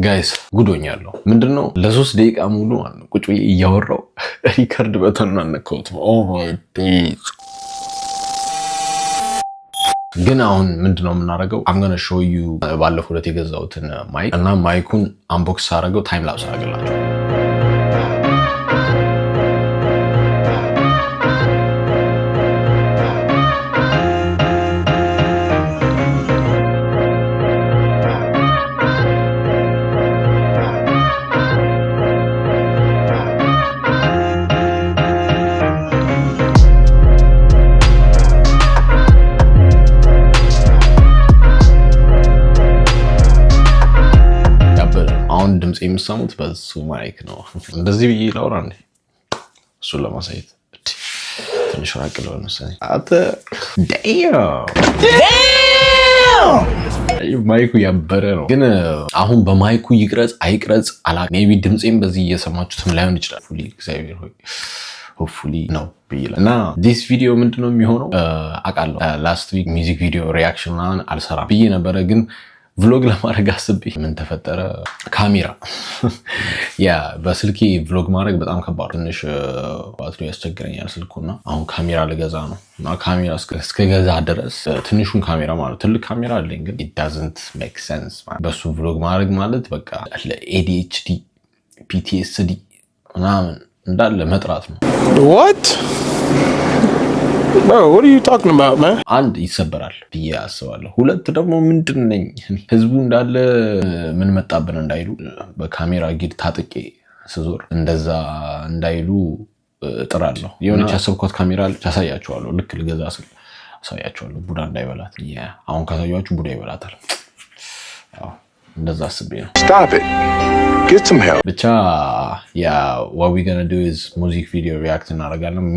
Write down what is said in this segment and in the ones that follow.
ጋይስ ጉዶኛለሁ። ምንድነው ለ3 ደቂቃ ሙሉ ማለት ቁጭ ብዬ እያወራው ሪከርድ በተን አነካሁት። ኦ ማይ ዴዝ። ግን አሁን ምንድነው የምናደርገው? I'm gonna show you ባለፈው ዕለት የገዛሁትን ማይክ እና ማይኩን አንቦክስ አደረገው ታይም ላፕስ አደረግላችሁ። ድምጽ የሚሰሙት በሱ ማይክ ነው። እንደዚህ ብዬ ላውራ እንዴ? እሱን ለማሳየት ትንሽ ራቅ ልበል መሰለኝ። አተ ማይኩ ያበረ ነው። ግን አሁን በማይኩ ይቅረጽ አይቅረጽ አላውቅም። ሜቢ ድምጼም በዚህ እየሰማችሁትም ላይሆን ይችላል። ፉሊ እግዚአብሔር ሆይ ሆፕፉሊ ነው ብዬ እና ዲስ ቪዲዮ ምንድነው የሚሆነው? አውቃለሁ ላስት ዊክ ሚውዚክ ቪዲዮ ሪአክሽን ምናምን አልሰራም ብዬ ነበረ። ግን ቭሎግ ለማድረግ አስቤ ምን ተፈጠረ? ካሜራ ያ በስልኬ ቭሎግ ማድረግ በጣም ከባድ፣ ትንሽ ባትሪ ያስቸግረኛል ስልኩና አሁን ካሜራ ልገዛ ነው። እና ካሜራ እስከገዛ ድረስ ትንሹን ካሜራ ማለት ትልቅ ካሜራ አለኝ፣ ግን it doesn't make sense በሱ ቭሎግ ማድረግ ማለት በቃ ADHD PTSD ምናምን እንዳለ መጥራት ነው። What? Bro, what are you talking about, man? አንድ ይሰበራል ብዬ አስባለሁ። ሁለት ደግሞ ምንድነኝ ህዝቡ እንዳለ ምን መጣብን እንዳይሉ በካሜራ ጊድ ታጥቄ ስዞር እንደዛ እንዳይሉ እጥራለሁ። የሆነች ያሰብኳት ካሜራ አሳያችኋለሁ። ልክ ልገዛ ስል አሳያችኋለሁ። ቡዳ እንዳይበላት። አሁን ካሳያችሁ ቡዳ ይበላታል። አዎ እንደዛ አስቤ ነው። Stop it. Get some help. ብቻ what we gonna do is music video react እናደርጋለን።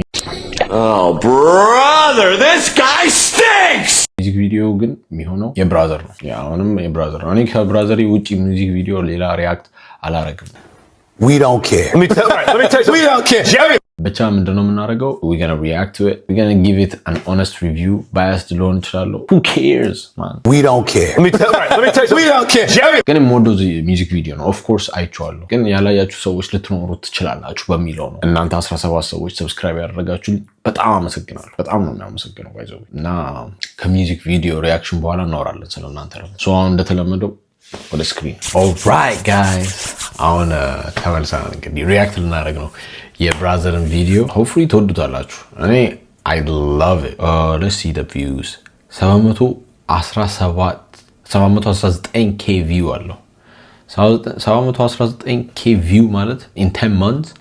Oh, brother, this guy stinks! ሚውዚክ ቪዲዮ ግን የሚሆነው የብራዘር ነው። አሁንም የብራዘር ነው። እኔ ከብራዘር ውጪ ሚውዚክ ቪዲዮ ሌላ ሪአክት አላረግም። We don't care. Let me tell you. We don't care. Jerry. ብቻ ምንድነው የምናደርገው? we're gonna react to it. we're gonna give it an honest review. biased ሊሆን ይችላል። who cares man? We don't care. Let me tell you. We don't care. Jerry. ግን የምወደው ሚውዚክ ቪዲዮ ነው። ኦፍ ኮርስ አይቼዋለሁ። ግን ያላያችሁ ሰዎች ልትኖሩ ትችላላችሁ በሚለው ነው። እናንተ 17 ሰዎች ሰብስክራይብ ያደረጋችሁ በጣም አመሰግናለሁ። በጣም ነው የሚያመሰግነው ባይዘው። እና ከሚውዚክ ቪዲዮ ሪአክሽን በኋላ እናወራለን ስለናንተ ነው። ሶ አሁን እንደተለመደው ወደ ስክሪን። ኦልራይት ጋይስ አሁን ተመልሰናል። እንግዲህ ሪአክት ልናደርግ ነው የብራዘርን ቪዲዮ። ሆፕፉሊ ትወዱታላችሁ። እኔ I love it. Let's see the views. 719k view አለው። 719k view ማለት in 10 months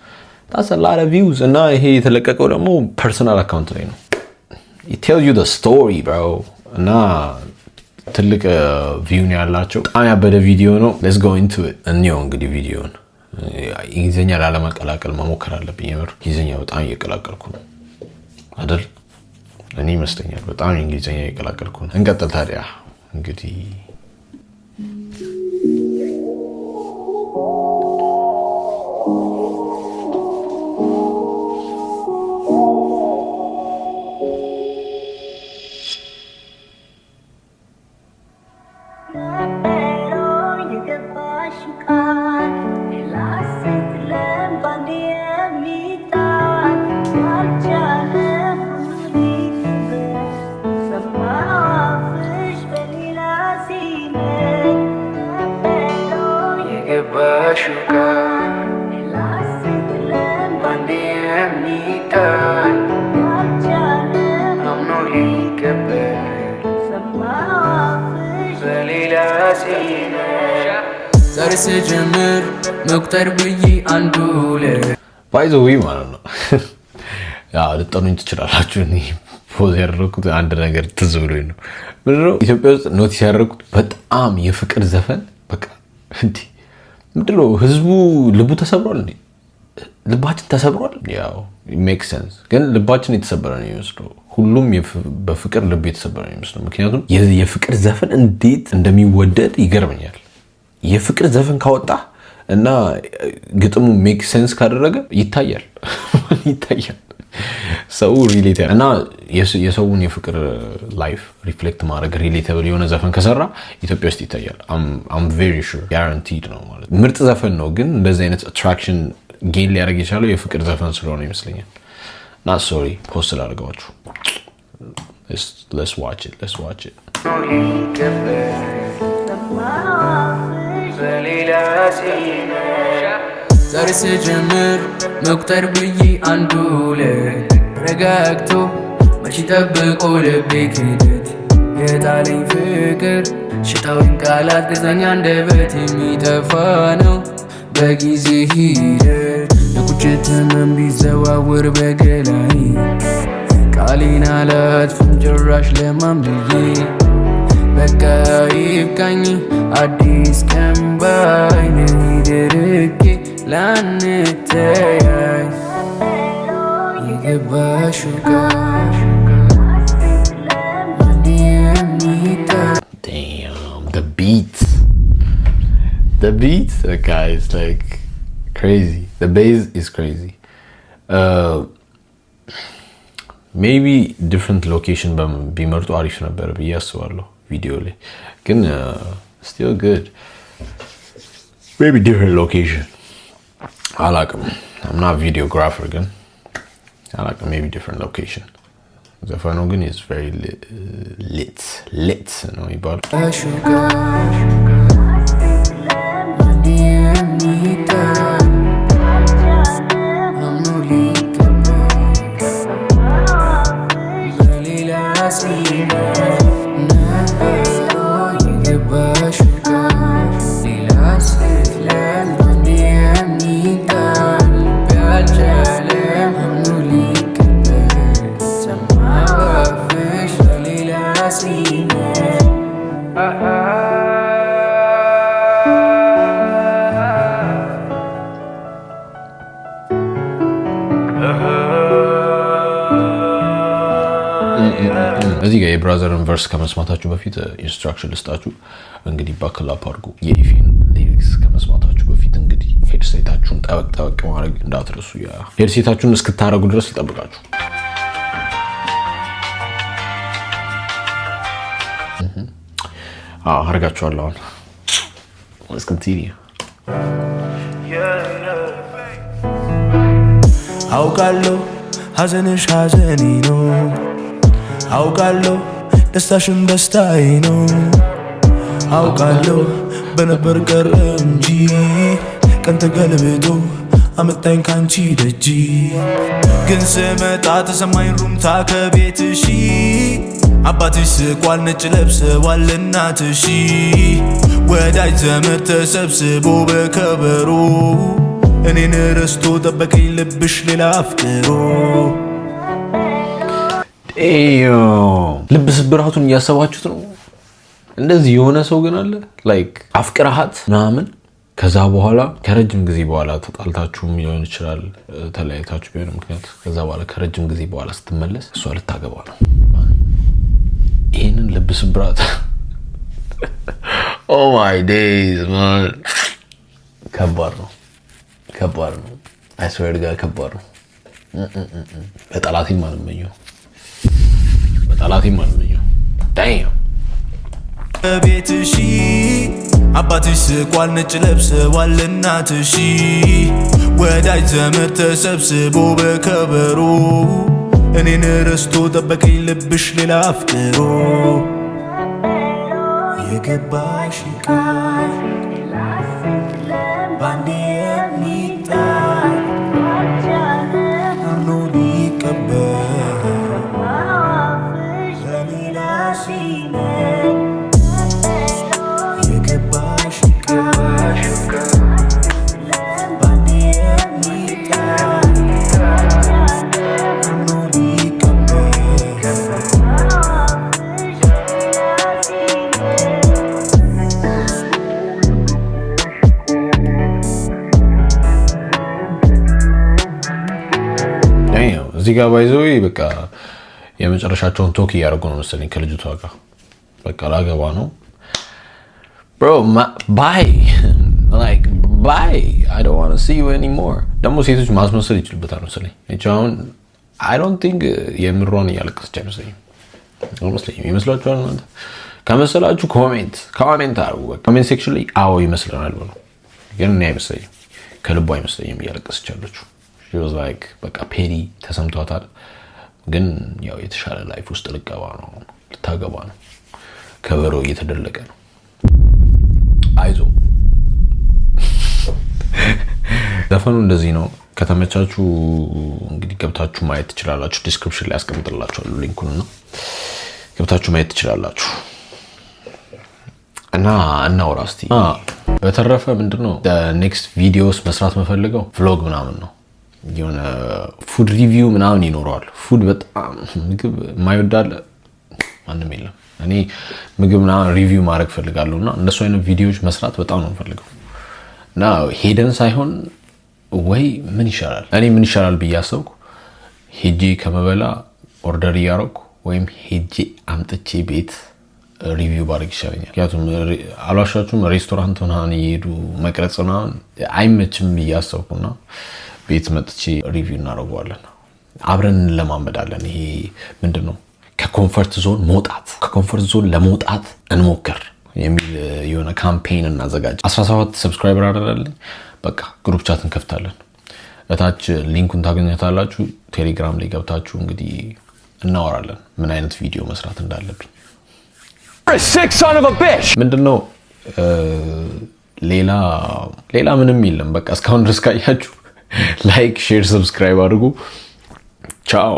that's a lot of views. እና ይሄ የተለቀቀው ደግሞ ፐርሰናል አካውንት ላይ ነው። it tells you the story bro. እና ትልቅ ቪው ነው ያላቸው። በጣም ያበደ ቪዲዮ ነው። let's go into it. እንየው እንግዲህ ቪዲዮውን። እንግሊዝኛ ላለመቀላቀል መሞከር አለብኝ። የምር እንግሊዝኛ በጣም እየቀላቀልኩ ነው አይደል? እኔ ይመስለኛል በጣም እንግሊዝኛ እየቀላቀልኩ ነው። እንቀጥል ታዲያ እንግዲህ ዛሬ ጀምር መቁጠር ብዬ አንዱ ባይዘዊ ማለት ነው። ያው ልጠኑኝ ትችላላችሁ። እኔ ፖዝ ያደረኩት አንድ ነገር ትዝ ብሎኝ ነው። ምንድነው ኢትዮጵያ ውስጥ ኖቲስ ያደረኩት በጣም የፍቅር ዘፈን በቃ እንዴ ምንድነው ህዝቡ ልቡ ተሰብሯል እንዴ? ልባችን ተሰብሯል። ያው ሜክ ሴንስ። ግን ልባችን የተሰበረ ነው የሚመስለው። ሁሉም በፍቅር ልብ የተሰበረ ነው የሚመስለው። ምክንያቱም የፍቅር ዘፈን እንዴት እንደሚወደድ ይገርመኛል። የፍቅር ዘፈን ካወጣ እና ግጥሙ ሜክ ሴንስ ካደረገ ይታያል። ሰው ሪሌት እና የሰውን የፍቅር ላይፍ ሪፍሌክት ማድረግ ሪሌተብል የሆነ ዘፈን ከሰራ ኢትዮጵያ ውስጥ ይታያል። አም ቬሪ ሹር ጋራንቲድ ነው ማለት ምርጥ ዘፈን ነው። ግን እንደዚህ አይነት አትራክሽን ጌን ሊያደርግ የቻለው የፍቅር ዘፈን ስለሆነ ይመስለኛል። እና ሶሪ ፖስት ላደርጋችሁ። let's watch it. ዛሬ ስጀምር መቁጠር ብዬ አንዱ ረጋግቶ መች ጠብቆ ልቤ ክደት የጣለኝ ፍቅር ሽታውን ቃላት ገዛኝ አንደበት የሚጠፋ ነው በጊዜ ሂደት የቁጭት ህመም ቢዘዋውር በገላይ ቃሌን አላጥፍም ጭራሽ ለማን ብዬ በቃ ይብቃኝ አዲስ ቀን ባይነ ይደርቄ ላንተያይ የገባሽ ጋር Damn, the beat, guys, like crazy. The bass is crazy. Maybe different location ቢመርጡ አሪፍ ነበር ብዬ አስባለሁ። ቪዲዮ ላይ ግን still good. Maybe different location. አላቅም. I'm not a videographer ግን አላቅም. Maybe different location. ዘፈኑ ግን is very lit ነው የሚባለው። እዚህ ጋር የብራዘርን ቨርስ ከመስማታችሁ በፊት ኢንስትራክሽን ልስጣችሁ። እንግዲህ ባክል አፕ አድርጉ። የኢፌን ሊሪክስ ከመስማታችሁ በፊት እንግዲህ ሄድሴታችሁን ጠበቅ ማድረግ እንዳትረሱ። ሄድሴታችሁን እስክታረጉ ድረስ ይጠብቃችሁ። አርጋችኋለሁ። አሁን let's continue። አውቃለሁ ሐዘንሽ ሐዘኔ ነው አውቃለሁ ደስታሽም ደስታዬ ነው አውቃለሁ በነበር ቀረ እንጂ ቀን ተገልብጦ አመጣኝ ካንቺ ደጅ ግን ስመጣ ተሰማኝ ሩምታ ከቤትሽ አባትሽ ስቋል ነጭ ለብሰዋል እናትሽ ወዳጅ ዘመድ ተሰብስቦ በከበሮ እኔን ረስቶ ጠበቀኝ ልብሽ ሌላ አፍቅሮ ልብ ስብራቱን እያሰባችሁት ነው። እንደዚህ የሆነ ሰው ግን አለ ላይክ አፍቅረሃት ምናምን ከዛ በኋላ ከረጅም ጊዜ በኋላ ተጣልታችሁም ሊሆን ይችላል ተለያይታችሁ ቢሆን ምክንያት ከዛ በኋላ ከረጅም ጊዜ በኋላ ስትመለስ እሷ ልታገባ ነው። ይሄንን ልብ ስብራት ኦ ማይ ዴይዝ ማን ከባድ ነው። አይ ስዌር ጋር ከባድ ነው። በጠላቴም አልመኘው ዳም ቤትሽ አባትሽ ስቋል ነጭ ለብሰዋል እናትሽ ወዳጅ ዘመድ ተሰብስቦ በከበሮ እኔን ረስቶ ጠበቀኝ ልብሽ ሌላ አፍቅሮ የገባሽ ቃል ባንዴ የሚጣል አምኖ ሊቀበል የገባሽ ቃል ባንዴ የሚጣል አምኖ ሊቀበል እዚህ ጋር ባይዘው በቃ የመጨረሻቸውን ቶክ እያደረጉ ነው መሰለኝ ከልጅቷ ጋር በቃ ላገባ ነው bro bye like bye I don't want to see you anymore ደግሞ ሴቶች ማስመሰል ይችላሉ መሰለኝ እቻውን አይ ዶንት ቲንክ የምሯን እያለቀሰች አይመስለኝም። ይመስላችኋል እናንተ? ከመሰላችሁ ኮሜንት አድርጉ። ኮሜንት ሴክሽን ላይ አዎ ይመስለናል ብሎ ግን እኔ አይመስለኝም፣ ከልቧ አይመስለኝም እያለቀሰች ያለችው። she was like በቃ ፔሪ ተሰምቷታል። ግን ያው የተሻለ ላይፍ ውስጥ ልታገባ ነው። ከበሮ እየተደለቀ ነው። አይዞ ዘፈኑ እንደዚህ ነው። ከተመቻችሁ እንግዲህ ገብታችሁ ማየት ትችላላችሁ። ዲስክሪፕሽን ላይ አስቀምጥላችኋለሁ ሊንኩን እና ገብታችሁ ማየት ትችላላችሁ። እና እናውራ እስቲ። በተረፈ ምንድነው ኔክስት ቪዲዮስ መስራት መፈልገው ቭሎግ ምናምን ነው። የሆነ ፉድ ሪቪው ምናምን ይኖረዋል። ፉድ በጣም ምግብ የማይወዳለ ማንም የለም። እኔ ምግብ ምናምን ሪቪው ማድረግ ፈልጋለሁ እና እንደሱ አይነት ቪዲዮዎች መስራት በጣም ነው ፈልገው እና ሄደን ሳይሆን ወይ ምን ይሻላል ብዬ አሰብኩ። ሄጄ ከመበላ ኦርደር እያደረኩ ወይም ሄጄ አምጥቼ ቤት ሪቪው ባደርግ ይሻለኛል። ምክንያቱም አልዋሻችሁም ሬስቶራንት ምናምን እየሄዱ መቅረጽ ምናምን አይመችም ብዬ አሰብኩና ቤት መጥቼ ሪቪው እናደርገዋለን። አብረን እንለማመዳለን። ይሄ ምንድነው ከኮምፈርት ዞን ለመውጣት እንሞክር የሚል የሆነ ካምፔን እናዘጋጅ። 17 ሰብስክራይበር አደረልኝ። በቃ ግሩፕ ቻት እንከፍታለን። እታች ሊንኩን ታገኛታላችሁ። ቴሌግራም ላይ ገብታችሁ እንግዲህ እናወራለን ምን አይነት ቪዲዮ መስራት እንዳለብኝ። ምንድነው ሌላ ምንም የለም። በቃ እስካሁን ድረስ ካያችሁ ላይክ፣ ሼር፣ ሰብስክራይብ አድርጉ። ቻው